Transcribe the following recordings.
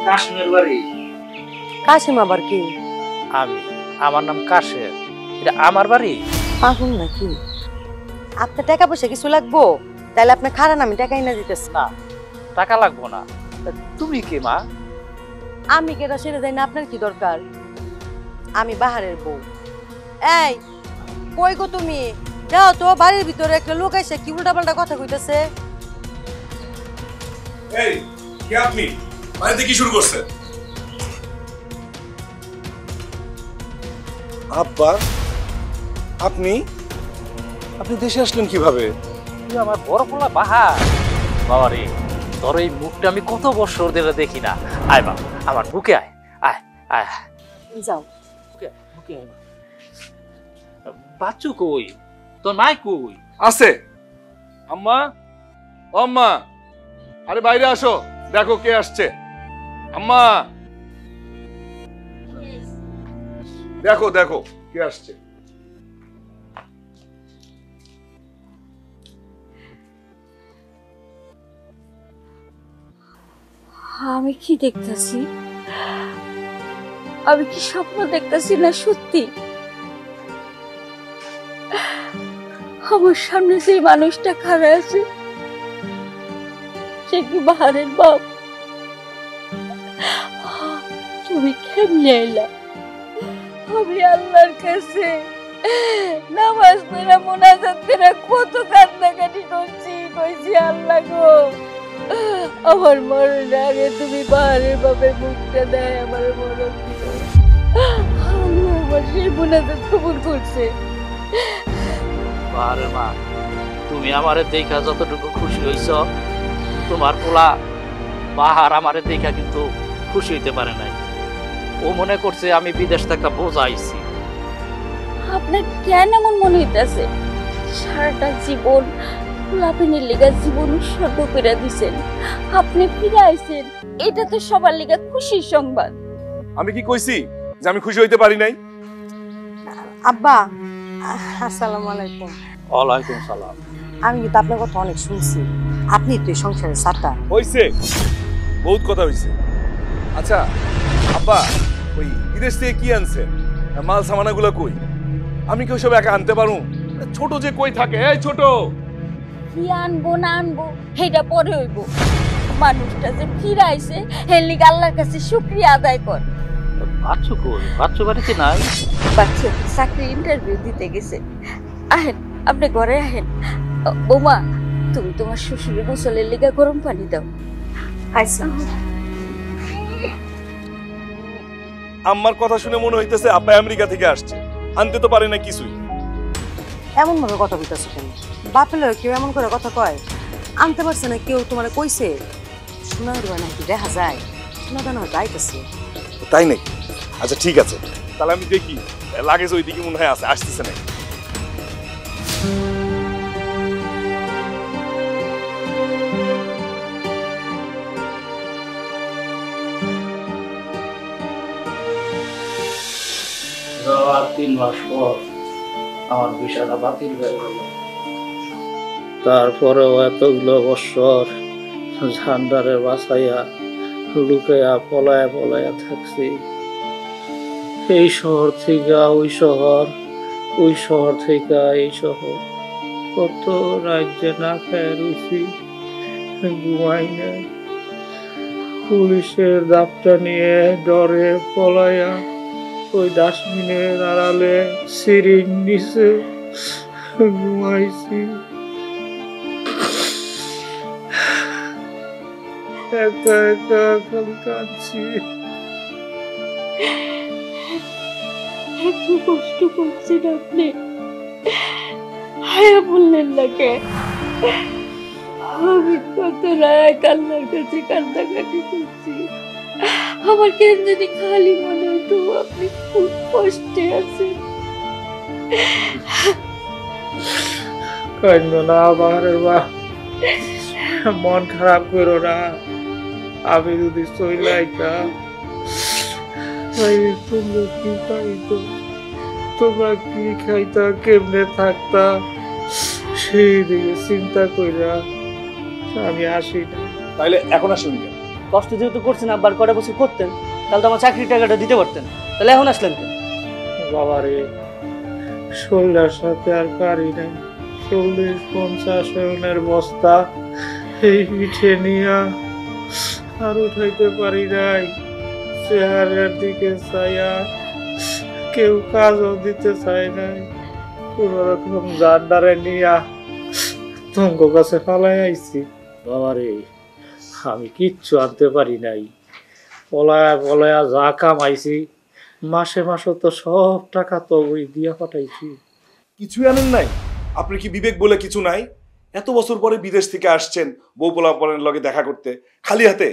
কাশিমের বাড়ি। কাশিম আবার কি? আমার নাম কাশেম, এটা আমার বাড়ি। পাগল নাকি? আপনার টাকা পয়সা কিছু লাগবো? তাহলে আপনি খারান, আমি টাকা এনে দিতেছি। না, টাকা লাগবো না। তুমি কে মা? আমি কেটা সেরে যাই না, আপনার কি দরকার? আমি বাহারের বউ। এই কই গো তুমি? যাও তো, বাড়ির ভিতরে একটা লোক এসে কি উল্টাপাল্টা কথা কইতেছে। এই কে আপনি? বাড়িতে কি শুরু করছেন? আব্বা, আপনি আপনি দেশে আসলেন কিভাবে? তুই আমার বড় পোলা বাহার। বাবা রে, তোর এই মুখটা আমি কত বছর ধরে দেখি না। আয় বাবা, আমার বুকে আয়, আয় আয়। যাও। বুকে আয়। বাচ্চু কই? তোর মাই কই? আছে। আম্মা, ও আম্মা, আরে বাইরে আসো, দেখো কে আসছে। আম্মা, দেখো দেখো কে আসছে। আমি কি দেখতেছি? আমি কি স্বপ্ন দেখতেছি না সত্যি? আমার সামনে যে মানুষটা খাড়া আছে সে কি বাহারের বাপ? তুমি কেমনে এলা? আমি আল্লাহর কাছে নামাজ পড়া মুনাজাত করে কত কান্নাকাটি কইছি আল্লাহ গো, আমার মরণ আগে তুমি বাহারের বাপের মুখটা দেয় আমার মরণ দিও। আল্লাহ আমার সেই মুনাজাত কবুল করছে। বাহারের মা, তুমি আমারে দেখা যতটুকু খুশি হইছ, তোমার পোলা বাহার আমারে দেখা কিন্তু খুশি হইতে পারে নাই। ও মনে করছে আমি বিদেশ থেকে বোঝা আইছি। আপনার কেন এমন মনে হইতেছে? সারাটা জীবন লাভিনের লিগা জীবন উৎসর্গ করে দিছেন, আপনি ফিরে আইছেন, এটা তো সবার লিগা খুশির সংবাদ। আমি কি কইছি যে আমি খুশি হইতে পারি নাই? আব্বা, আসসালামু আলাইকুম। ওয়ালাইকুম সালাম। আমি কিন্তু আপনার কথা অনেক শুনছি, আপনি তো এই সংসারের সাতা। হইছে, বহুত কথা হইছে। আচ্ছা আব্বা, ওই বিদেশ থেকে কি আনছে? মাল সামানাগুলো কই? আমি কি ওইসব একা আনতে পারুম? ছোট যে কই থাকে, এই ছোট। কি আনবো না আনবো সেটা পরে হইব, মানুষটা যে ফিরে আইছে এর লিগা আল্লাহর কাছে শুকরিয়া আদায় কর। বাচ্চু কই? বাচ্চু বাড়িতে নাই? বাচ্চা চাকরি ইন্টারভিউ দিতে গেছে। আহেন, আপনি ঘরে আহেন। বৌমা, তুমি তোমার শ্বশুরের গোসলের লিগা গরম পানি দাও। আচ্ছা। আম্মার কথা শুনে মনে হইতেছে আব্বা আমেরিকা থেকে আসছে, আনতে তো পারে না কিছুই। এমন ভাবে কথা বলতেছো কেন? বাপের লোক কেউ এমন করে কথা কয়? আনতে পারছে না কেউ তোমার কইছে? শোনা নাকি দেখা যায়, শোনা দানা যাইতেছে। তাই নাকি? আচ্ছা ঠিক আছে, তাহলে আমি দেখি লাগেজ ওইদিকে মনে হয় আছে, আসতেছে নাকি। আর 3 মাস পর আমার ভিসাটা বাতিল হয়ে গেল। তারপরেও এতগুলো বছর ঝান্ডারে বাঁচাইয়া লুকাইয়া পলায়া পলায়া থাকছি। এই শহর থেকে ওই শহর, ওই শহর থেকে এই শহর, কত রাজ্যে না খেয়ে রয়েছি, ঘুমাই নাই। পুলিশের দাপটা নিয়ে ডরে পলাইয়া ওই ডাস্টবিনের আড়ালে সিরিঞ্জ নিচে ঘুমাইছি। একা একা খালি কাঁদছি। এত কষ্ট করছেন আপনি, হায়া বললেন না কে? আমি কত রাত আল্লাহর কাছে কান্নাকাটি করছি। আমার কেন যদি খালি মনে হতো আপনি খুব কষ্টে আছেন। কান্না না বাহারের মা, মন খারাপ করো না। আমি যদি চইলাইতাম, তোমরা কি খাইতো, তোমরা কি খাইতা, কেমনে থাকতা, সেই দিকে চিন্তা কইরা আমি আসি না। তাইলে এখন আসুন কেন? কষ্ট যেহেতু করছেন আব্বার কটা বছর করতেন, তাহলে তো আমার চাকরির টাকাটা দিতে পারতেন। তাহলে এখন আসলেন কেন? বাবারে, শরীরের সাথে আর পারি নাই। 40-50 ওজনের বস্তা এই পিঠে নিয়া আর উঠাইতে পারি নাই। চেহারার দিকে চাইয়া কেউ কাজও দিতে চায় নাই। কোন রকম জান্ডারে নিয়া তোমার কাছে ফালাই আইছি। বাবারে, আমি কিচ্ছু আনতে পারি নাই। পলায়া পলায়া যা কামাইছি মাসে মাসে তো সব টাকা তো ওই দিয়া পাঠাইছি। কিছুই আনেন নাই? আপনি কি বিবেক বলে কিছু নাই? এত বছর পরে বিদেশ থেকে আসছেন বউ পোলাপানের লগে দেখা করতে, খালি হাতে?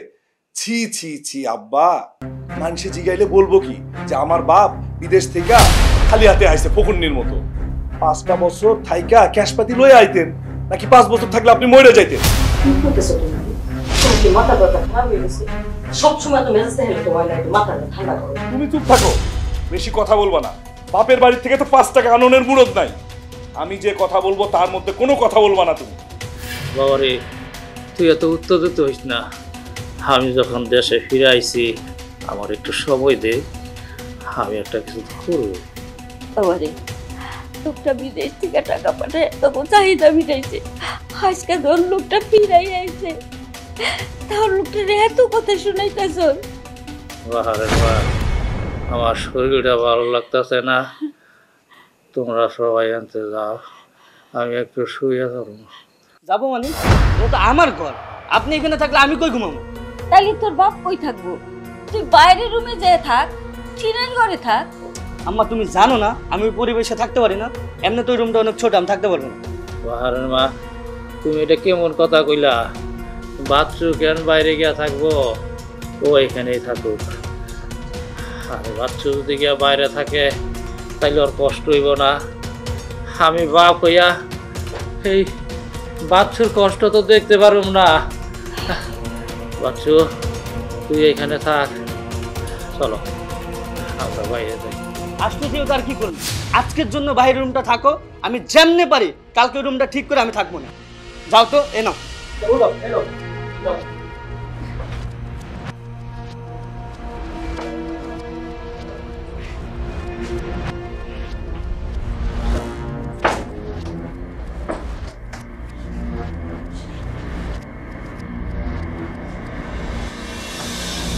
ছি ছি ছি আব্বা, মানুষে জিগাইলে বলবো কি যে আমার বাপ বিদেশ থেকে খালি হাতে আইছে ফকুন্নির মতো? 5টা বছর থাইকা ক্যাশপাতি লয়ে আইতেন, নাকি 5 বছর থাকলে আপনি মরে যাইতেন? কি করতেছো তুমি? তোমার কি মাথা ব্যথা খারাপ হয়ে গেছে? সবসময় তো মেজাজটা হেলে তোমার না, একটু মাথাটা ঠান্ডা করো। তুমি চুপ থাকো, বেশি কথা বলবা না। বাপের বাড়ি থেকে তো 5 টাকা আননের মুরদ নাই। আমি যে কথা বলবো তার মধ্যে কোনো কথা বলবা না তুমি। বাবারে, তুই এত উত্তেজিত হইস না। আমি যখন দেশে ফিরে আইছি, আমার একটু সময় দে, আমি একটা কিছু করবো। বাবারে, লোকটা বিদেশ থেকে টাকা পাঠায় তখন চাহিদা মিটাইছে, আজকে ধর লোকটা ফিরাই আইছে, তার লোকটার এত কথা শুনাইতেছ। বাহারে বা, আমার শরীরটা ভালো লাগতেছে না, তোমরা সবাই আনতে যাও, আমি একটু শুয়ে যাবো। যাবো মানে? এটা তো আমার ঘর, আপনি এখানে থাকলে আমি কই ঘুমাবো? তাইলে তোর বাপ কই থাকবো? তুই বাইরের রুমে যেয়ে থাক, টিনের ঘরে থাক। আম্মা, তুমি জানো না আমি ওই পরিবেশে থাকতে পারি না। এমনি তো ওই রুমটা অনেক ছোট, আমি থাকতে পারবো না। বাহারের মা, তুমি এটা কেমন কথা কইলা? বাচ্চু কেন বাইরে গিয়া থাকবো? ও এখানেই থাকুক। আর বাচ্চু যদি গিয়া বাইরে থাকে তাইলে ওর কষ্ট হইব না? আমি বাপ হইয়া এই বাচ্চুর কষ্ট তো দেখতে পারুম না। বাচ্চু, তুই এখানে থাক, চলো আমরা বাইরে যাই। আসতেছিও তার কি করবো? আজকের জন্য বাইরের রুমটা থাকো, আমি যেমনে পারি কালকে রুমটা ঠিক করে আমি থাকবো না। যাও তো, এ নাও।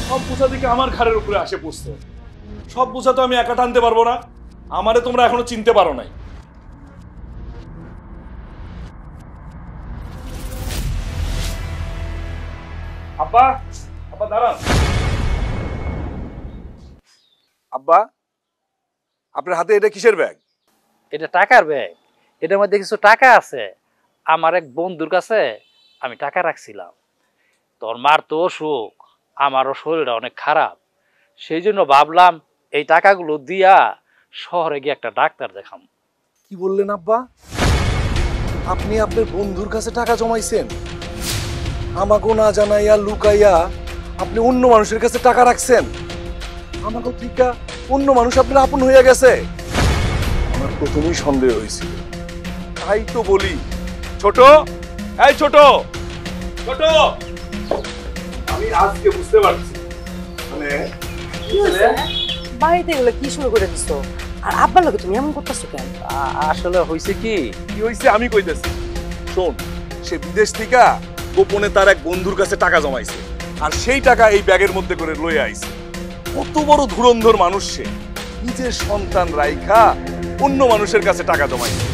সব বোঝা দিকে আমার ঘাড়ের উপরে আসে পড়ছে। সব বোঝা তো আমি একা টানতে পারবো না। আমারে তোমরা এখনো চিনতে পারো নাই। আব্বা, আব্বা দাঁড়ান। আব্বা, আপনার হাতে এটা কিসের ব্যাগ? এটা টাকার ব্যাগ। এটার মধ্যে কিছু টাকা আছে। আমার এক বন্ধুর কাছে আমি টাকা রাখছিলাম। তোর মার তো অসুখ, আমারও শরীরটা অনেক খারাপ, সেই জন্য ভাবলাম এই টাকাগুলো দিয়া শহরে গিয়ে একটা ডাক্তার দেখাম। কি বললেন আব্বা? আপনি আপনার বন্ধুর কাছে টাকা জমাইছেন? আমাকে না জানাইয়া লুকাইয়া আপনি অন্য মানুষের কাছে টাকা রাখছেন? আমাকে ঠিক অন্য মানুষ আপনার আপন হইয়া গেছে? আমার প্রথমেই সন্দেহ হয়েছিল। তাই তো বলি, ছোট, এই ছোট, ছোট, আমি আজকে বুঝতে পারছি মানে বাড়িতে এগুলো কি শুরু করে দিছো? আর আব্বার লোকে তুমি এমন করতেছো কেন? আসলে হয়েছে কি হয়েছে আমি কইতেছি। শোন, সে বিদেশ থেকে গোপনে তার এক বন্ধুর কাছে টাকা জমাইছে, আর সেই টাকা এই ব্যাগের মধ্যে করে লয়ে আইছে। কত বড় ধুরন্ধর মানুষ সে! নিজের সন্তান রাইখা অন্য মানুষের কাছে টাকা জমাইছে।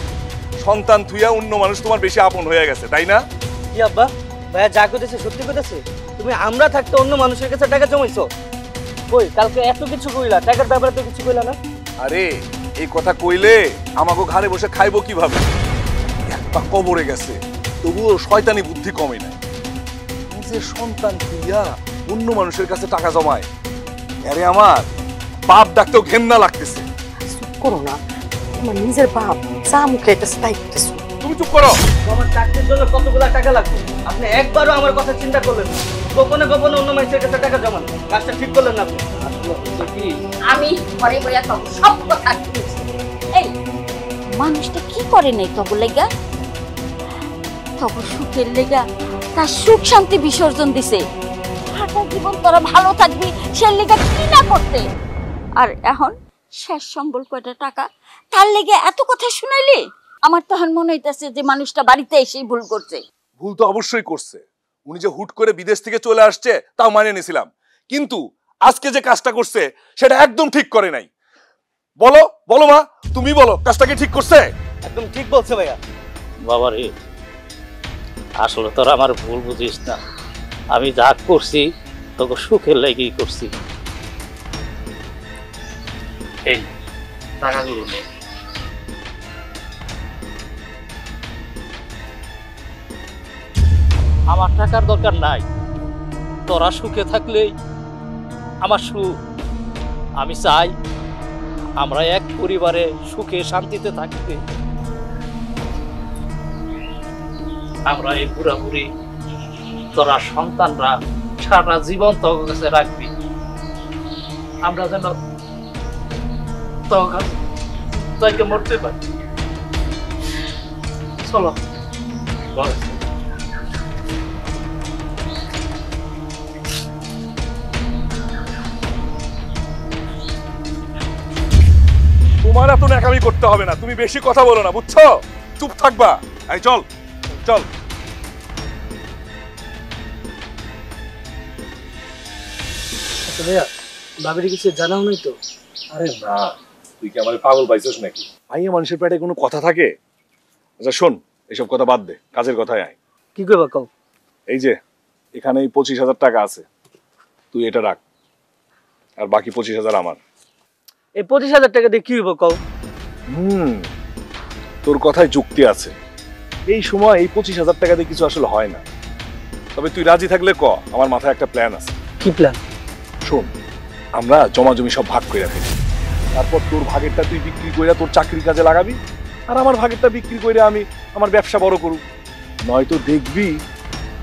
সন্তান থুইয়া অন্য মানুষ তোমার বেশি আপন হয়ে গেছে, তাই না? কি আব্বা, ভাইয়া যা করতেছে সত্যি করতেছে? তুমি আমরা থাকতে অন্য মানুষের কাছে টাকা জমাইছো? কই, কালকে এত কিছু কইলা, টাকার ব্যাপারে তো কিছু কইলা না। আরে এই কথা কইলে আমাকে ঘরে বসে খাইবো কিভাবে? একটা কবরে গেছে, তবুও শয়তানি বুদ্ধি কমে নাই। নিজের সন্তান থুইয়া অন্য মানুষের কাছে টাকা জমায়। আরে আমার বাপ ডাকতেও ঘেন্না লাগতেছে। চুপ করো না, তোমার নিজের বাপ চা মুখে একটা তাই করতেছো। তুমি চুপ করো। আমার চাকরির জন্য কতগুলা টাকা লাগবে, আপনি একবারও আমার কথা চিন্তা করলেন না। গোপনে গোপনে অন্য মানুষের কাছে টাকা জমান, কাজটা ঠিক করলেন না আপনি। আমি ঘরে বইয়া তখন সব কথা শুনেছি। এই মানুষটা কি করে নাই তবু লেগা, তবু সুখের লেগা তার সুখ শান্তি বিসর্জন দিছে। সারাটা জীবন তোরা ভালো থাকবি সে লেগে কি না করতে। আর এখন শেষ সম্বল কয়টা টাকা, তার লেগে এত কথা শুনাইলি? আমার তখন মনে হইতেছে যে মানুষটা বাড়িতে এসেই ভুল করছে। ভুল তো অবশ্যই করছে। উনি যে হুট করে বিদেশ থেকে চলে আসছে তাও মানে নিয়েছিলাম, কিন্তু আজকে যে কাজটা করছে সেটা একদম ঠিক করে নাই। বলো বলো মা, তুমি বলো কাজটা কি ঠিক করছে? একদম ঠিক বলছে ভাইয়া। বাবা রে, আসলে তোরা আমার ভুল বুঝিস না। আমি যা করছি তোকে সুখের লেগেই করছি। এই টাকাগুলো নে। আমার টাকার দরকার নাই, তোরা সুখে থাকলেই আমার সুখ। আমি চাই আমরা এক পরিবারে সুখে শান্তিতে থাকতে। আমরা এই পুরাপুরি তোরা সন্তানরা সারা জীবন তোর কাছে রাখবি। আমরা যেন তোকে মরতে পারি। চলো ঘরে। তোমার এত ন্যাকামি করতে হবে না, তুমি বেশি কথা বলো না, বুঝছো? চুপ থাকবা। এই চল চল। আচ্ছা ভাইয়া, ভাবির কিছু জানাও নাই তো? আরে না, তুই কি আমার পাগল পাইছিস নাকি? মাইয়া মানুষের পেটে কোনো কথা থাকে? আচ্ছা শোন, এসব কথা বাদ দে, কাজের কথায় আয়। কি করবা কও? এই যে এখানে 25,000 টাকা আছে, তুই এটা রাখ, আর বাকি 25,000 আমার। এই 25,000 টাকা দিয়ে কি হইব কও? তোর কথায় যুক্তি আছে। এই সময় এই 25,000 টাকা দিয়ে কিছু আসলে হয় না, তবে তুই রাজি থাকলে ক, আমার মাথায় একটা প্ল্যান আছে। কি প্ল্যান? শোন, আমরা জমা জমি সব ভাগ করে ফেলি, তারপর তোর ভাগেরটা তুই বিক্রি করে তোর চাকরির কাজে লাগাবি, আর আমার ভাগেরটা বিক্রি করে আমি আমার ব্যবসা বড় করব। নয়তো দেখবি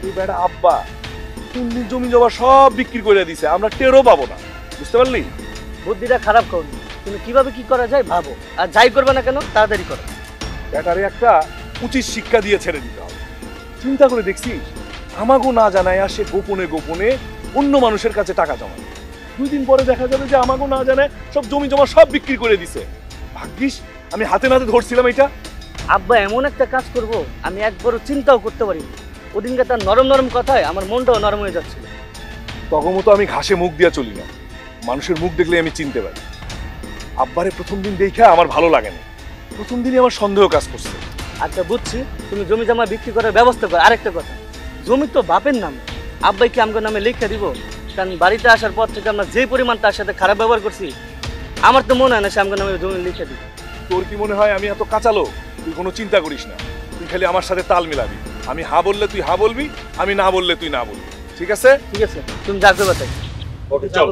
এই বেটা আব্বা জমি জমা সব বিক্রি করে দিছে, আমরা টেরও পাবো না। বুঝতে পারলি? বুদ্ধিটা খারাপ করো, তুমি কিভাবে কি করা যায় ভাবো, আর যাই করবে না কেন তাড়াতাড়ি করো। ব্যাটারে একটা উচিত শিক্ষা দিয়ে ছেড়ে দিতে হবে। চিন্তা করে দেখছিস, আমাগো না জানায় সে গোপনে গোপনে অন্য মানুষের কাছে টাকা জমায়। 2 দিন পরে দেখা যাবে যে আমাগো না জানায় সব জমি জমা সব বিক্রি করে দিছে। ভাগ্যিস আমি হাতে নাতে ধরছিলাম এটা। আব্বা এমন একটা কাজ করব আমি একবারও চিন্তাও করতে পারিনি। ওদিনকে তার নরম নরম কথায় আমার মনটাও নরম হয়ে যাচ্ছিল। তখন তো আমি ঘাসে মুখ দিয়া চলি না, মানুষের মুখ দেখলে আমি চিনতে পারি। আব্বারে প্রথম দিন দেখে আমার ভালো লাগে না, প্রথম দিনই আমার সন্দেহ কাজ করছে। আচ্ছা বুঝছি, তুমি জমি জমা বিক্রি করার ব্যবস্থা করো। আরেকটা কথা, জমি তো বাপের নামে, আব্বাই কি আমার নামে লিখে দিব? কারণ বাড়িতে আসার পর থেকে আমরা যে পরিমাণ তার সাথে খারাপ ব্যবহার করছি, আমার তো মনে হয় না সে আমার নামে জমি লিখে দিব। তোর কি মনে হয় আমি এত কাঁচালো? তুই কোনো চিন্তা করিস না, তুই খালি আমার সাথে তাল মিলাবি। আমি হা বললে তুই হা বলবি, আমি না বললে তুই না বলবি, ঠিক আছে? ঠিক আছে, তুমি যা করবে তাই। ওকে চল।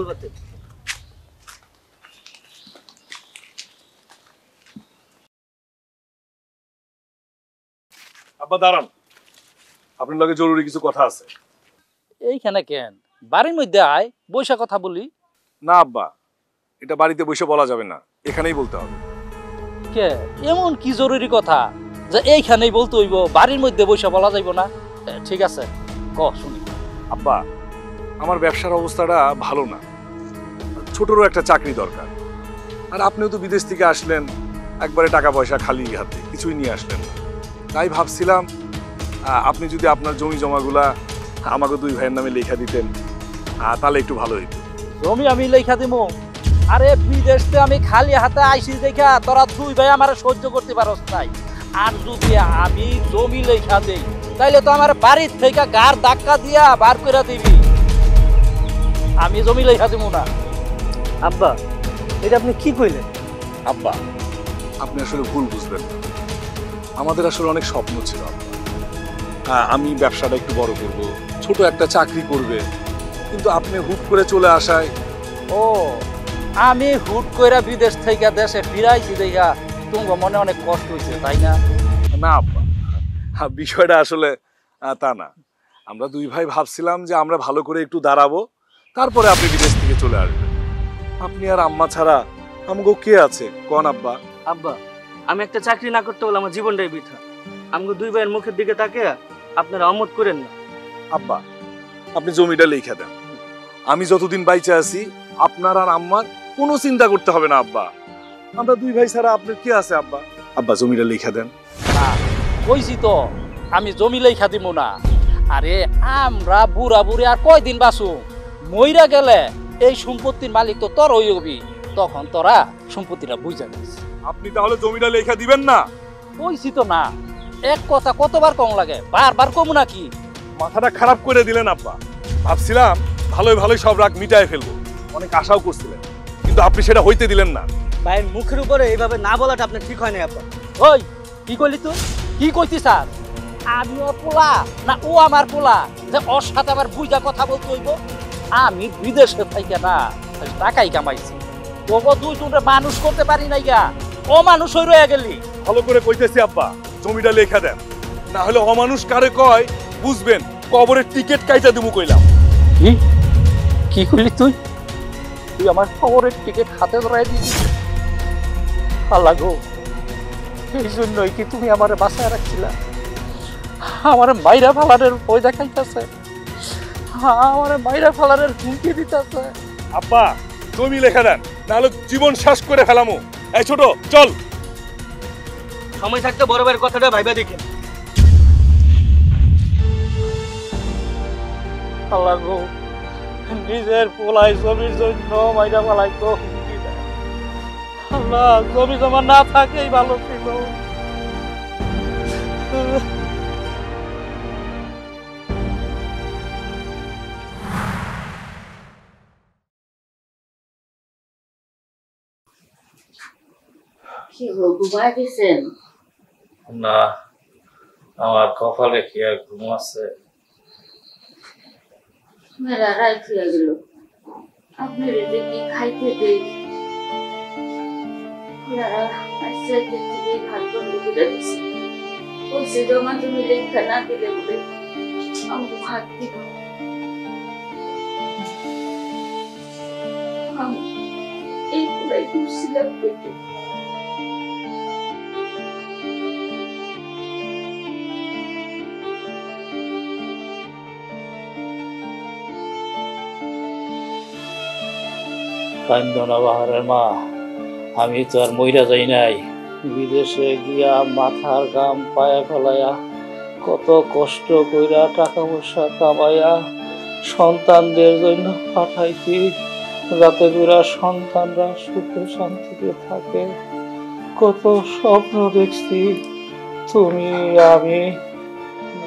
আব্বা দাঁড়ান, আপনার লগে জরুরি কিছু কথা আছে। এইখানে কেন? বাড়ির মধ্যে আয়, বৈশা কথা বলি। না আব্বা, এটা বাড়িতে বসে বলা যাবে না, এখানেই বলতে হবে। কে এমন কি জরুরি কথা যে এইখানেই বলতে হইব, বাড়ির মধ্যে বৈশা বলা যাইব না? ঠিক আছে, ক শুনি। আব্বা, আমার ব্যবসার অবস্থাটা ভালো না, ছোটরও একটা চাকরি দরকার। আর আপনিও তো বিদেশ থেকে আসলেন, একবারে টাকা পয়সা খালি হাতে কিছুই নিয়ে আসলেন। তাই ভাবছিলাম আপনি যদি আপনার জমি জমাগুলা আমাকে 2 ভাইয়ের নামে লেখা দিতেন, তাহলে একটু ভালো হইতো। জমি আমি লেখা দিব? আরে বিদেশে আমি খালি হাতে আইসি দেখা তোরা 2 ভাই আমার সহ্য করতে পারস নাই। আর যদি আমি জমি লেখা দেই তাইলে তো আমার বাড়ির থেকে গার ধাক্কা দিয়া বার করে দিবি। আমি জমি লেখা দিব না। আব্বা, এটা আপনি কি কইলেন? আব্বা, আপনি আসলে ভুল বুঝবেন না, আমাদের আসলে অনেক স্বপ্ন ছিল আব্বা। আমি ব্যবসাটা একটু বড় করব, ছোট একটা চাকরি করবে, কিন্তু আপনি হুট করে চলে আসায়। ও, আমি হুট কইরা বিদেশ থেকে দেশে ফিরাইছি দেখা তোমার মনে অনেক কষ্ট হয়েছে, তাই না? না আব্বা, বিষয়টা আসলে তা না। আমরা 2 ভাই ভাবছিলাম যে আমরা ভালো করে একটু দাঁড়াবো, তারপরে আপনি বিদেশ থেকে চলে আসবেন। আপনি আর আম্মা ছাড়া আমগো কে আছে কোন আব্বা? আব্বা, আমি একটা চাকরি না করতে বলে আমার জীবনটাই বৃথা। আমগো 2 ভাইয়ের মুখের দিকে তাকিয়ে আপনারা অমত করেন না। আব্বা, আপনি জমিটা লিখে দেন, আমি যতদিন বাইচে আছি আপনার আর আম্মার কোনো চিন্তা করতে হবে না আব্বা। আমরা দুই ভাই ছাড়া আপনার কি আছে আব্বা? আব্বা জমিটা লেখা দেন। না কইছি তো আমি জমি লেখা দিব না। আরে আমরা বুড়া বুড়ি আর কয়দিন বাঁচু, মইরা গেলে এই সম্পত্তির মালিক তো তোর হই হবি, তখন তোরা সম্পত্তিটা বুঝা নিস। আপনি তাহলে জমিটা লেখা দিবেন না? কইছি তো না, এক কথা কতবার কম লাগে, বারবার কম নাকি? মাথাটা খারাপ করে দিলেন আব্বা। ভাবছিলাম ভালোই ভালোই সব রাগ মিটায় ফেলবো, অনেক আশাও করছিলেন, কিন্তু আপনি সেটা হইতে দিলেন না। ভাইয়ের মুখের উপরে এইভাবে না বলাটা আপনার ঠিক হয় না আব্বা। ওই কি কইলি তুই? কি কইতিস? আর আমি ওর পোলা না ও আমার পোলা যে ওর সাথে আবার বুঝা কথা বলতে হইব? আমি বিদেশে থাইকে না টাকাই কামাইছি, তবু দুইজনরে মানুষ করতে পারি নাই গা, ও মানুষ হয়ে রয়ে গেলি। ভালো করে কইতেছি আব্বা, জমিটা লেখা দেন, না হলে অমানুষ কারে কয় বুঝবেন, কবরের টিকিট কাইটা দেবো কইলাম। কি কি করলি তুই? তুই আমার খবরের টিকিট হাতে ধরাই দিবি? আল্লাহ গো, এই জন্যই কি তুমি আমার বাসায় রাখছিলা? আমার মাইরা ফালারের ভয় দেখাইতেছে, আমার মাইরা ফালারের হুমকি দিতেছে। আব্বা জমি লেখা দেন, না হলে জীবন শেষ করে ফেলামু। এই ছোট চল। সময় থাকতে বড় ভাইয়ের কথাটা ভাইবা দেখেন। আল্লাহ গো, নিজের পোলাই জমির জন্য মাইরা ফালাই তো হুমকি দেয়। আল্লাহ, জমি জমা না থাকেই ভালো ছিল। কি গো, ঘুমায় গেছেন? না, আমার কপালে কি আর ঘুম আছে? মেলা রাত হয়ে গেল, আপনার যে কি খাইতে দেই, ভাত বন্ধ করে দিচ্ছে, বলছে জমা তুমি লেখা না দিলে বলে আমাকে ভাত দিব। এই পুরাই ঘুরছিলাম পেটে। কান্দনা বাহারের মা, আমি তো আর মইরা যাই নাই। বিদেশে গিয়া মাথার গাম পায়া ফেলাইয়া কত কষ্ট কইরা টাকা পয়সা কামাইয়া সন্তানদের জন্য পাঠাইছি, যাতে করে সন্তানরা সুখে শান্তিতে থাকে। কত স্বপ্ন দেখছি, তুমি আমি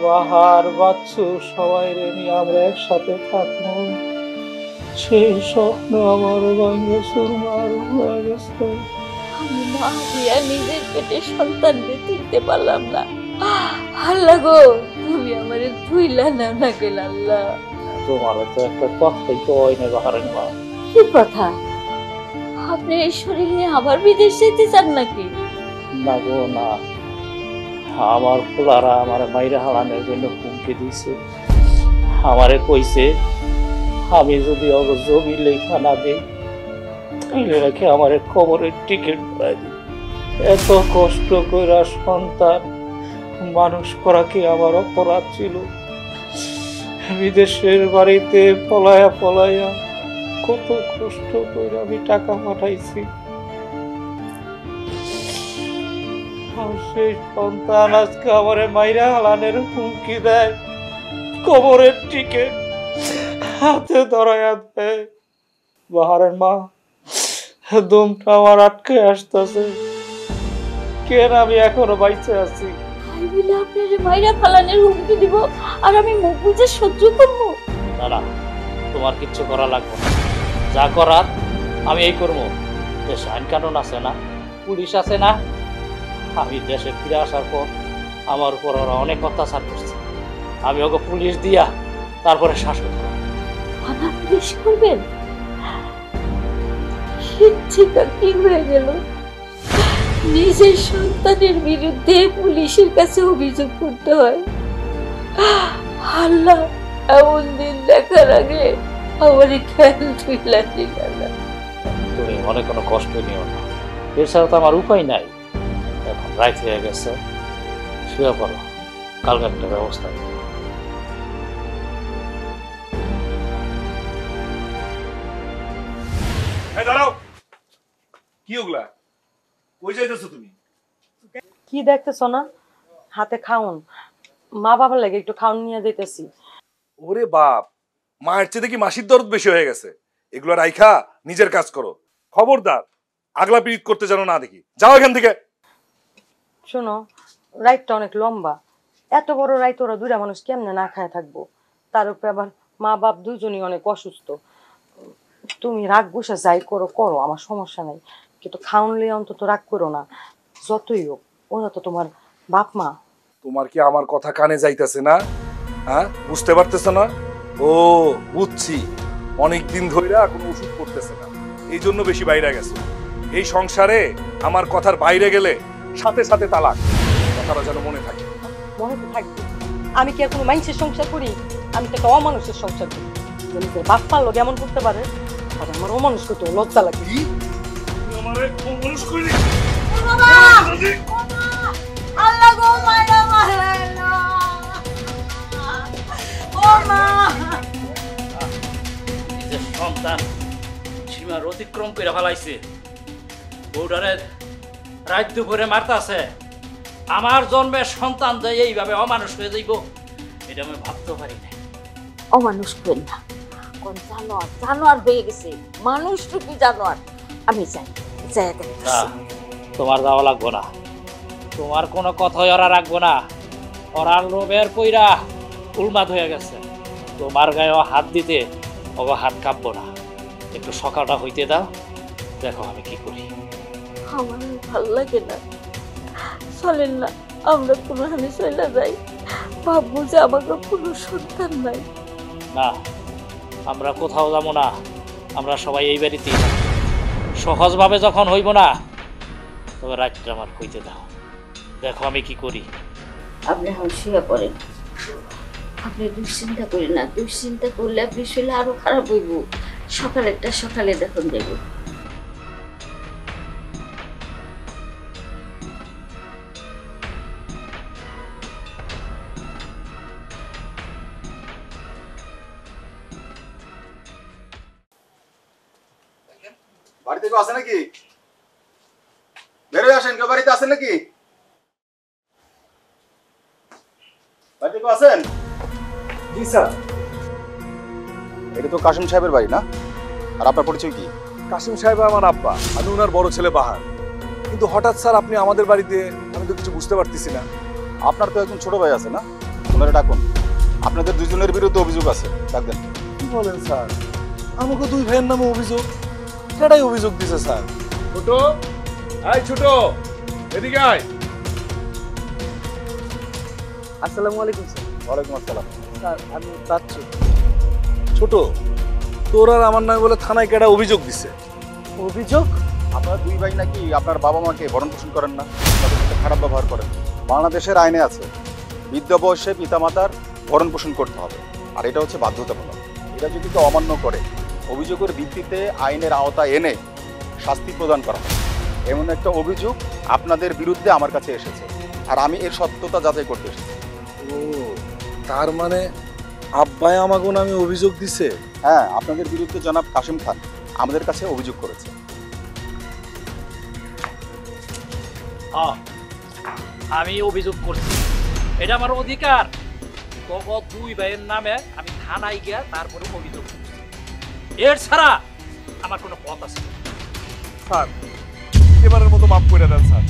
বাহার বাচ্চু সবাই নিয়ে আমরা একসাথে থাকবো। সেই স্বপ্ন আমার ভাঙে চুরমার হয়ে গেছে। আমি মা হইয়া নিজের পেটে সন্তানকে তুলতে পারলাম না। আল্লাহ গো, তুমি আমারে ধুইলা না না গেল। আল্লাহ, তোমার তো একটা কথাই কই না বাহারের মা। কি কথা? আপনি এই শরীর নিয়ে আবার বিদেশ যেতে চান নাকি? না গো না, আমার পোলারা আমার মাইরা হালানোর জন্য হুমকি দিছে। আমারে কইছে আমি যদি জমি লেখা না দিই তাইলে নাকি আমার কবরের টিকিট ধরাই দিই। এত কষ্ট কইরা সন্তান মানুষ করা কি আমার অপরাধ ছিল? বিদেশের বাড়িতে পলায়া পলায়া কত কষ্ট কইরা আমি টাকা পাঠাইছি, আর সেই সন্তান আজকে আমার মাইরা হালানের হুমকি দেয়, কবরের টিকিট হাতে ধরাইয়া দেয়। বাহারের মা, দমটা আমার আটকে আসতেছে, কেন আমি এখনো বাইচে আছি? তাই বলে আপনার মাইরা ফালানের হুমকি দিব আর আমি মুখ বুঝে সহ্য করবো? না না, তোমার কিচ্ছু করা লাগবে না, যা করার আমি এই করবো। দেশে আইন কানুন আছে না, পুলিশ আছে না। আমি দেশে ফিরে আসার পর আমার উপর ওরা অনেক অত্যাচার করছে, আমি ওকে পুলিশ দিয়া তারপরে শাসন করব। থানা পুলিশ করবেন? ইচ্ছেটা কি হয়ে গেল? নিজের সন্তানের বিরুদ্ধে পুলিশের কাছে অভিযোগ করতে হয়। আল্লাহ, এমন দিন দেখার আগে আমার খেয়াল তুইলা দিলা না। তুমি মনে কোনো কষ্ট নিও না, এর ছাড়া তো আমার উপায় নাই। এখন রাত হয়ে গেছে, শুয়ে পড়ো, কালকে একটা ব্যবস্থা। কি ওগুলা? কই যাইতেছো তুমি? কি দেখতেছো না? হাতে খাউন, মা বাবার লাগে একটু খাউন নিয়ে দিতেছি। ওরে বাপ, মায়ের চেয়ে দেখি মাসির দরদ বেশি হয়ে গেছে। এগুলো রাইখা নিজের কাজ করো। খবরদার আগলা পিরিত করতে জানো না দেখি। যাও এখান থেকে। শোনো, রাইটটা অনেক লম্বা, এত বড় রাইত ওরা দুইটা মানুষ কেমনে না খায় থাকবো? তার উপরে আবার মা বাপ দুজনই অনেক অসুস্থ। তুমি রাগ বসে যাই করো করো, আমার সমস্যা নাই, কিন্তু খাউনলে অন্তত রাগ করো না। যতই হোক ওরা তো তোমার বাপ মা। তোমার কি আমার কথা কানে যাইতেছে না? হ্যাঁ, বুঝতে পারতেছ না? ও বুঝছি, অনেকদিন ধইরা কোনো ওষুধ করতেছে না, এই জন্য বেশি বাইরে গেছে। এই সংসারে আমার কথার বাইরে গেলে সাথে সাথে তালাক। কথাটা যেন মনে থাকে। মনে তো থাকবে। আমি কি আর কোনো মানুষের সংসার করি? আমি তো একটা অমানুষের সংসার করি। নিজের বাপ মার লোক এমন করতে পারে, আর আমার অমানুষ করতে লজ্জা লাগে। আল্লাহ গো মায়া মারাইলো ও মা নিজের সন্তান সীমার অতিক্রম করে ফেলাইছে। বউডারে রাত দুপুরে মারতাছে। আমার জন্মের সন্তান যে এইভাবে অমানুষ হয়ে যাইব, এটা আমি ভাবতে পারি না। অমানুষ করেন না, কোন জানোয়ার জানোয়ার হয়ে গেছে, মানুষ রূপী জানোয়ার। আমি যাই যাই না, দেখতেছি। তোমার যাওয়া লাগবো না। তোমার কোনো কথাই ওরা রাখবো না। ওরা লোভের কইরা উলমাদ হয়ে গেছে। তোমার গায়ে হাত দিতে ওগো হাত কাঁপবো না। একটু সকালটা হইতে দাও, দেখো আমি কি করি। আমার ভাল লাগে না, চলেন না আমরা কোনোখানে চলে যাই। ভাববো যে আমাকে কোনো সন্তান নাই। না, আমরা কোথাও যাবো না। আমরা সবাই এই বাড়িতেই থাকবো। সহজভাবে যখন হইব না, তবে রাতটা আমার হইতে দাও, দেখো আমি কি করি। আপনি এখন শুয়ে পড়েন, আপনি দুশ্চিন্তা করেন না। দুশ্চিন্তা করলে আপনি শুলে আরো খারাপ হইব। সকালেরটা সকালে দেখুন দেব। বাড়িতে কেউ আছে নাকি? বেরোয় আসেন, কেউ বাড়িতে আছেন নাকি? বাড়িতে কেউ আছেন? জি স্যার। এটা তো কাশিম সাহেবের বাড়ি না? আর আপনার পরিচয় কি? কাশিম সাহেব আমার আব্বা, আমি ওনার বড় ছেলে বাহার। কিন্তু হঠাৎ স্যার আপনি আমাদের বাড়িতে, আমি তো কিছু বুঝতে পারতেছি না। আপনার তো একজন ছোট ভাই আছে না? ওনারা ডাকুন। আপনাদের দুজনের বিরুদ্ধে অভিযোগ আছে, ডাকবেন। কি বলেন স্যার? আমাকে দুই ভাইয়ের নামে অভিযোগ? কেডাই অভিযোগ দিছে স্যার? ছোট, আয় ছোট, এদিকে আয়। আসসালামু আলাইকুম স্যার। ওয়ালাইকুম আসসালাম। স্যার আমি যাচ্ছি। ছোট, তোর আর আমার নামে বলে থানায় কেডা অভিযোগ দিছে? অভিযোগ? আপনারা দুই ভাই নাকি আপনার বাবা মাকে ভরণ পোষণ করেন না, তাদের সাথে খারাপ ব্যবহার করেন। বাংলাদেশের আইনে আছে বৃদ্ধ বয়সে পিতামাতার ভরণ পোষণ করতে হবে, আর এটা হচ্ছে বাধ্যতামূলক। এটা যদি কেউ অমান্য করে, অভিযোগের ভিত্তিতে আইনের আওতায় এনে শাস্তি প্রদান করা হয়। এমন একটা অভিযোগ আপনাদের বিরুদ্ধে আমার কাছে এসেছে, আর আমি এর সত্যতা যাচাই করতে এসেছি। ও, তার মানে আব্বাই আমাকে নামে অভিযোগ দিছে? হ্যাঁ, আপনাদের বিরুদ্ধে জনাব কাশিম খান আমাদের কাছে অভিযোগ করেছে। হ্যাঁ, আমি অভিযোগ করছি, এটা আমার অধিকার। তবে দুই ভাইয়ের নামে আমি থানায় গিয়া তারপরে অভিযোগ করছি। এর ছাড়া আমার কোনো পথ আছে না। স্যার, এবারের মতো মাফ করে দেন স্যার।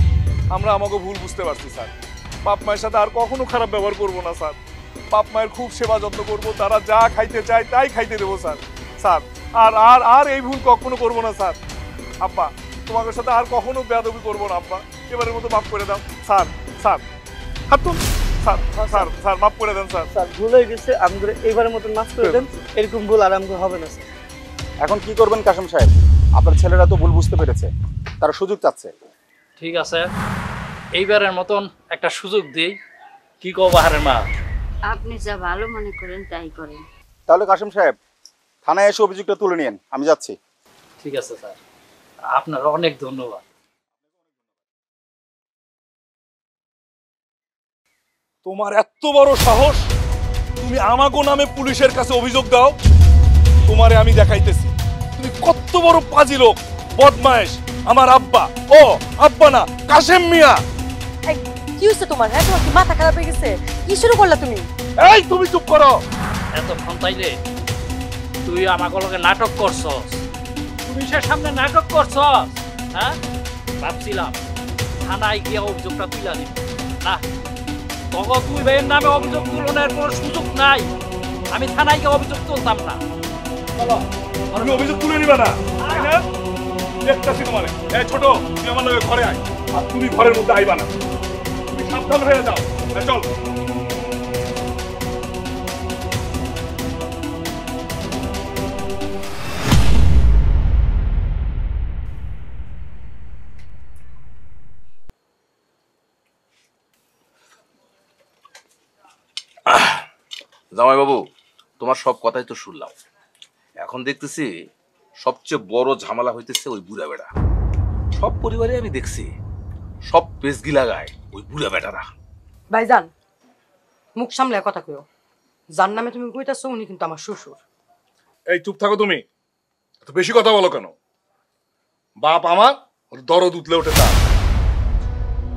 আমরা আমাকে ভুল বুঝতে পারছি স্যার। বাপ মায়ের সাথে আর কখনো খারাপ ব্যবহার করবো না স্যার। বাপ মায়ের খুব সেবা যত্ন করবো, তারা যা খাইতে চায় তাই খাইতে দেবো স্যার। স্যার, আর আর আর এই ভুল কখনো করবো না স্যার। আব্বা, তোমাদের সাথে আর কখনো বেয়াদবি করবো না আব্বা। এবারের মতো মাফ করে দাও স্যার। স্যার, হাত তুল। স্যার স্যার স্যার, মাফ করে দেন স্যার। স্যার ভুল হয়ে গেছে, আমাদের এইবারের মতো মাফ করে দেন। এরকম ভুল আর আমাকে হবে না স্যার। এখন কি করবেন কাশিম সাহেব? আপনার ছেলেরা তো ভুল বুঝতে পেরেছে, তারা সুযোগ চাচ্ছে। ঠিক আছে, এইবারের মতন একটা সুযোগ দিই। কি কও বাহারের মা? আপনি যা ভালো মনে করেন তাই করেন। তাহলে কাশিম সাহেব, থানায় এসে অভিযোগটা তুলে নিন, আমি যাচ্ছি। ঠিক আছে স্যার, আপনার অনেক ধন্যবাদ। তোমার এত বড় সাহস, তুমি আমাগো নামে পুলিশের কাছে অভিযোগ দাও? তোমারে আমি দেখাইতেছি তুমি কত বড় পাজি লোক, বদমাইশ। আমার আব্বা, ও আব্বা না, কাশেম মিয়া। এই, কি হয়েছে তোমার? হ্যাঁ, তোমার কি মাথা খারাপ হয়ে গেছে? কি শুরু করলা তুমি? এই তুমি চুপ করো। এতক্ষণ তাইলে তুই আমাকে লগে নাটক করছস, পুলিশের সামনে নাটক করছস। হ্যাঁ, ভাবছিলাম থানায় গিয়ে অভিযোগটা তুলে দিবি। না, তখন তুই ভাইয়ের নামে অভিযোগ তুলনের কোনো সুযোগ নাই। আমি থানায় গিয়ে অভিযোগ তুলতাম না। চলো, তুমি অভিযোগ তুলে নিবে না, তাই না? দেখতাছি তোমারে। এই ছোট, তুই আমার লগে ঘরে আয়। আর তুমি ঘরের মধ্যে আইবা না, তুমি সাবধান হয়ে যাও। চল। জামাইবাবু, তোমার সব কথাই তো শুনলাম। এখন দেখতেছি সবচেয়ে বড় ঝামেলা হইতেছে ওই বুড়া বেটা। সব পরিবারে আমি দেখছি সব পেশগি লাগায় ওই বুড়া বেটারা। ভাইজান, মুখ সামলে কথা কইও। যার নামে তুমি কইতাছো উনি কিন্তু আমার শ্বশুর। এই চুপ থাকো তুমি, এত বেশি কথা বলো কেন? বাপ আমার, ওর দরদ উতলে ওঠে তার।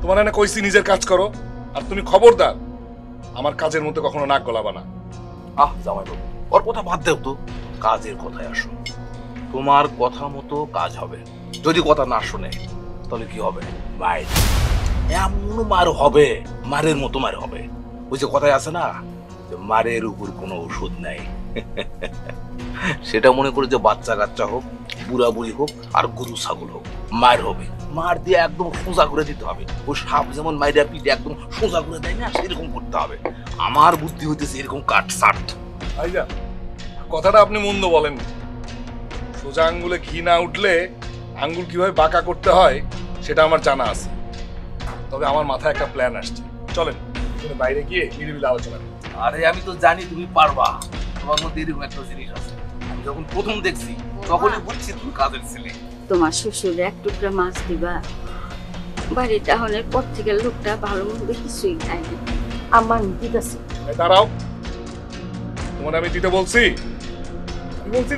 তোমার এনে কইছি নিজের কাজ করো, আর তুমি খবরদার আমার কাজের মধ্যে কখনো নাক গলাবা না। জামাইবাবু, ওর কথা বাদ দেও তো, কাজের কথায় আসো। তোমার কথা মতো কাজ হবে। যদি কথা না শুনে তাহলে কি হবে? মায়ের এমন মার হবে, মারের মতো মার হবে। ওই যে কথায় আছে না, যে মারের উপর কোনো ওষুধ নাই। সেটা মনে করে যে বাচ্চা কাচ্চা হোক, বুড়া বুড়ি হোক, আর গরু ছাগল হোক, মার হবে। মার দিয়ে একদম সোজা করে দিতে হবে। ওই সাপ যেমন মাইরা পিঠে একদম সোজা করে দেয় না, সেরকম করতে হবে। আমার বুদ্ধি হইতেছে এরকম কাট সাট। ভাইজা, কথাটা আপনি মন্দ বলেন। সোজা আঙ্গুলে ঘি না উঠলে আঙ্গুল কিভাবে বাঁকা করতে হয় সেটা আমার জানা আছে। তবে আমার মাথায় একটা প্ল্যান আসছে, চলেন বাইরে গিয়ে নিরিবিলি আলোচনা করি। আরে আমি তো জানি তুমি পারবা, তোমার মধ্যে এরকম একটা জিনিস আছে। আমি যখন প্রথম দেখছি তখনই বুঝছি তুমি কাজের ছেলে। তোমার শ্বশুর এক টুকরা মাছ দিবা। বাড়িতে হলে পর থেকে লোকটা ভালো মন্দ কিছুই খায় না। আমার দিতেছে। দাঁড়াও, তোমার আমি দিতে বলছি,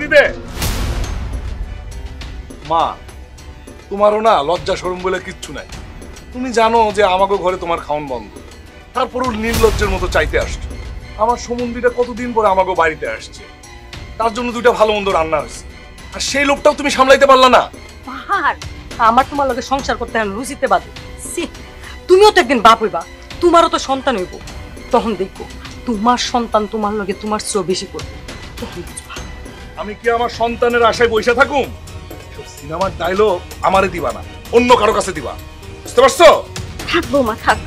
দিতে। মা, তোমারও না লজ্জা শরম বলে কিচ্ছু নাই। তুমি জানো যে আমাকে ঘরে তোমার খাওন বন্ধ, তারপরও নির্লজ্জের মতো চাইতে আসছো। আমার সমুদ্রীটা কতদিন পরে আমাকে বাড়িতে আসছে, তার জন্য দুইটা ভালো মন্দ রান্না হয়েছে, আর সেই লোকটাও তুমি সামলাইতে পারলা না। পাহাড়, আমার তোমার লগে সংসার করতে এখন রুচিতে বাদে। তুমিও তো একদিন বাপ হইবা, তোমারও তো সন্তান হইব। তখন দেখবো তোমার সন্তান তোমার লগে তোমার চেয়েও বেশি করবে। তখন বুঝবা। আমি কি আমার সন্তানের আশায় বসে থাকুম? সিনেমার ডায়লগ আমারে দিবা না, অন্য কারো কাছে দিবা, বুঝতে পারছো? থাকবো মা, থাক।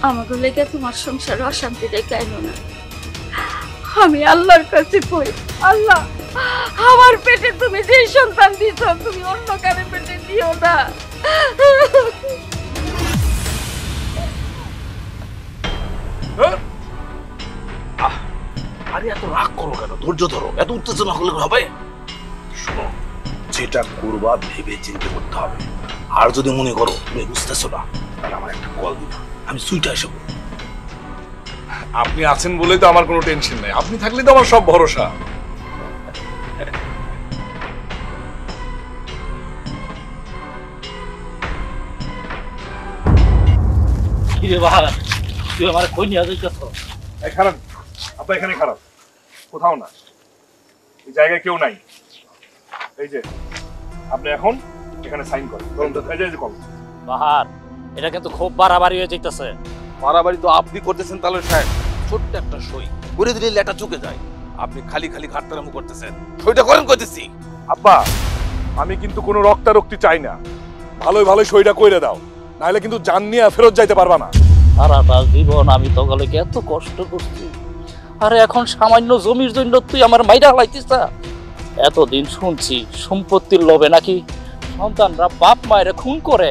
আমাকে লেগে তোমার সংসারে অশান্তি ডেকে আইনো না। আমি আল্লাহর কাছে কই, আল্লাহ, আমার পেটে তুমি যে সন্তান দিছ, তুমি অন্য কারো পেটে দিও না। আরে এত রাগ করো কেন? ধৈর্য ধরো, এত উত্তেজনা হলে হবে? শোনো, যেটা করবা ভেবে চিন্তা করতে হবে। আর যদি মনে করো তুমি বুঝতেছো না, তাহলে আমার একটা কল দিবা, আমি সুইটা এসে বলবো। আপনি আছেন বলেই তো আমার কোনো টেনশন নাই, আপনি থাকলে তো আমার সব ভরসা। কি রে বাহার, তুই আমার কই নিয়ে যাইতেছ? এই খারাপ, আপনার এখানে খারাপ কোথাও না, এই জায়গায় কেউ নাই। এই যে আপনি এখন এখানে সাইন করেন। এই যে কল। বাহার, এটা কিন্তু খুব বাড়াবাড়ি হয়ে যাইতেছে। মারামারি তো আপনি করতেছেন তাহলে সাহেব। ছোট্ট একটা সই করে দিলে লেটা চুকে যায়। আপনি খালি খালি ঘাটতারামু করতেছেন, সইটা করেন কইতেছি। আব্বা, আমি কিন্তু কোনো রক্তারক্তি চাই না, ভালোই ভালোই সইটা কইরে দাও, নাহলে কিন্তু জান নিয়ে ফেরত যাইতে পারবা না। সারাটা জীবন আমি তো গলে এত কষ্ট করছি, আরে এখন সামান্য জমির জন্য তুই আমার মাইরা লাইতিস? এতদিন শুনছি সম্পত্তির লোভে নাকি সন্তানরা বাপ মায়ের খুন করে,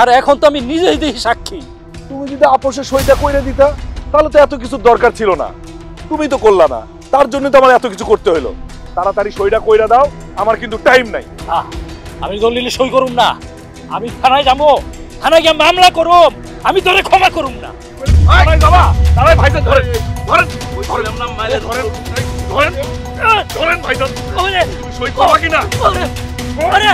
আর এখন তো আমি নিজেই দেখি সাক্ষী। তুমি যদি আপোষে সইটা কইরে দিতা তাহলে তো এত কিছু দরকার ছিল না, তুমি তো করলা না, তার জন্য তো আমার এত কিছু করতে হলো। তাড়াতাড়ি সইটা কইরা দাও, আমার কিন্তু টাইম নাই। আমি দলিলে সই করুম না, আমি থানায় যাবো, থানায় গিয়ে মামলা করুম, আমি তোরে ক্ষমা করুম না। থানায় যাবা? থানায় ভাইজান ধরেন, ধরেন, ধরলাম না মাইরে, ধরেন, ধরেন, ধরেন ভাইজান। ওরে, তুমি সই করবা কিনা? ওরে,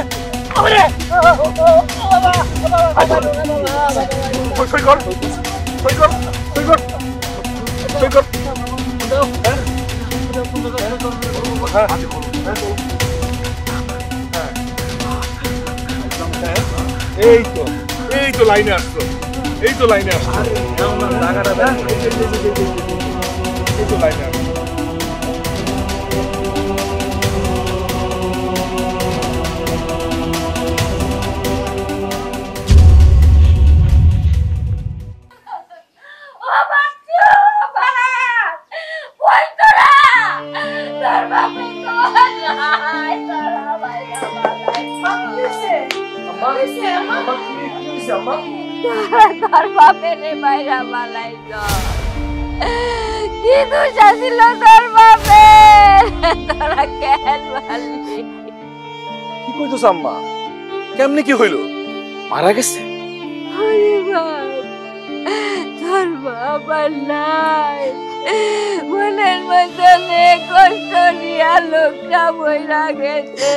এই তো লাইনে আসছো, এই তো লাইনে আসছো, এই তো লাইনে আসছো। তোর বাপেরে বাইরা বালাইছ, কি দোষ আছিল তোর বাপের? তোরা কেন মারলি? কি কইতেছ আম্মা? কেমনে কি হইল? মারা গেছে? আরে বাপ, তোর বাপ আর নাই, মনের মধ্যে কষ্ট নিয়া লোকটা মইরা গেছে।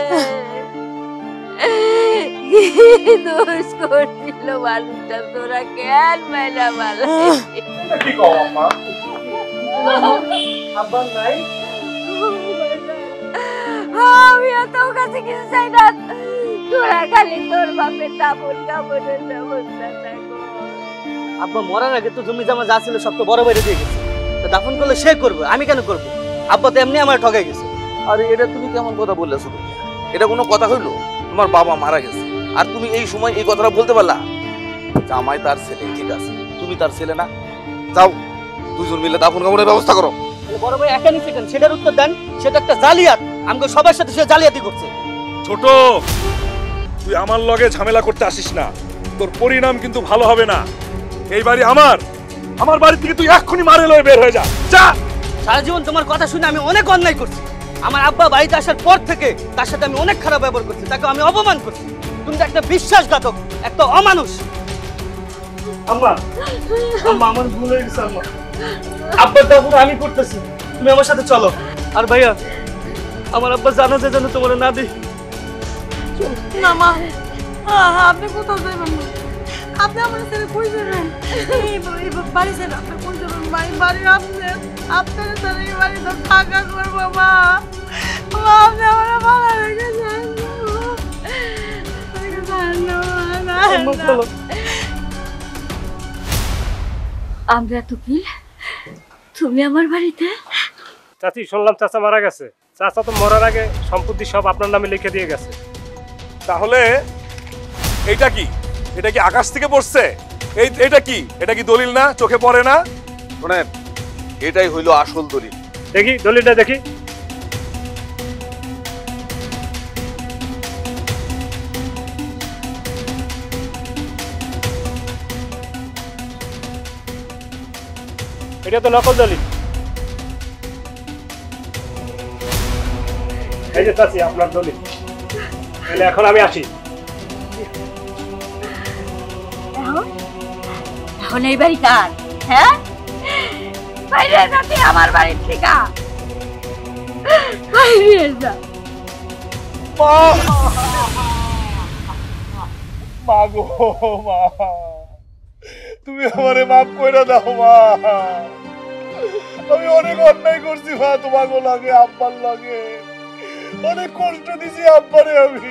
কি দোষ করছিল মানুষটা, তোরা কেন মাইরা বালাইলি? কি কও আম্মা? আব্বা নাই, আমিও তোর কাছে কিছু চাই না, তোরা খালি তোর বাপের দাপন কাপড়ের ব্যবস্থাটা কর। আব্বা মরার আগে তো জমি জমা যা ছিল সব তো বড় বাইরে দিয়ে গেছে, তো দাফন করলে সে করবে, আমি কেন করব? আব্বা তো এমনি আমার ঠকাই গেছে। আরে এটা তুমি কেমন কথা বললেছো? তুমি এটা কোনো কথা হইলো? তোমার বাবা মারা গেছে আর তুমি এই সময় এই কথাটা বলতে পারলা? জামাই তার ছেলে, ঠিক আছে, তুমি তার ছেলে না? যাও দুজন মিলে দাফন কাপড়ের ব্যবস্থা করো। বড় ভাই একানি সেকেন্ড সেটার উত্তর দেন, সেটা একটা জালিয়াত, আমাকে সবার সাথে সে জালিয়াতি করছে। ছোট, তুই আমার লগে ঝামেলা করতে আসিস না, তোর পরিণাম কিন্তু ভালো হবে না। এই বাড়ি আমার বাড়ি থেকে তুই এক্ষুনি মারে লয়ে বের হয়ে যা, যা। সারা জীবন তোমার কথা শুনে আমি অনেক অন্যায় করছি। আমার আব্বা বাড়িতে আসার পর থেকে তার সাথে আমি অনেক খারাপ ব্যবহার করছি, তাকে আমি অপমান করছি। তুমি তো একটা বিশ্বাসঘাতক, একটা অমানুষ। আম্মা, আম্মা আমার ভুল হয়ে গেছে আম্মা। আব্বার দাবুর আমি করতেছি, তুমি আমার সাথে চলো। আর ভাইয়া, আমার আব্বা জানাজা যেন তোমার না দিই। না মা, আপনি কোথাও যাবেন না, আপনি আমার ছেলে কই যাবেন? বাড়ি ছেলে আপনি কই যাবেন? বাড়ি আপনার ছেলে বাড়ি তো থাকা করবো মা। আপনি আমার ভালো রেখে যান, আমরা তো কি তুমি আমার বাড়িতে? চাচি শুনলাম চাচা মারা গেছে। চাচা তো মরার আগে সম্পত্তি সব আপনার নামে লিখে দিয়ে গেছে। তাহলে এটা কি? এটা কি আকাশ থেকে পড়ছে? এটা কি দলিল না? চোখে পড়ে না? শোনেন, এটাই হইলো আসল দলিল। দেখি দলিলটা দেখি। এটা তো নকল দলিল। এই যে চাচি আপনার দলিল। তাহলে এখন আমি আসি। এখন এই বাড়ি কার? হ্যাঁ, বাইরে যাতে আমার বাড়ির থেকে বাইরে যা। মা গো মা, তুমি আমারে মাফ কইরা দাও মা। আমি অনেক অন্যায় করছি মা, তোমাকে লাগে, আব্বার লাগে অনেক কষ্ট দিছি আব্বারে আমি।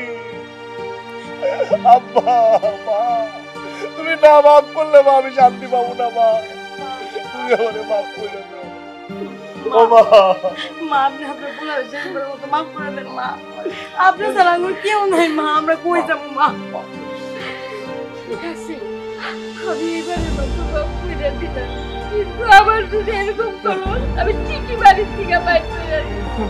আব্বা, মা, তুমি না মাফ করলে মা আমি শান্তি পাবো না মা। তুমি আমারে মাফ কইরা দাও ও মা। মা আপনি আপনার ভুল হয়েছে, মাফ করে দেন মা। আপনার ছাড়া আমার কেউ নাই মা, আমরা কই যাবো মা? ঠিক আছে, আমি এবারে মতো মাফ করে দিলাম, কিন্তু আবার যদি এরকম করো আমি ঠিকই বাড়ির থেকে বাইর করে আসবো।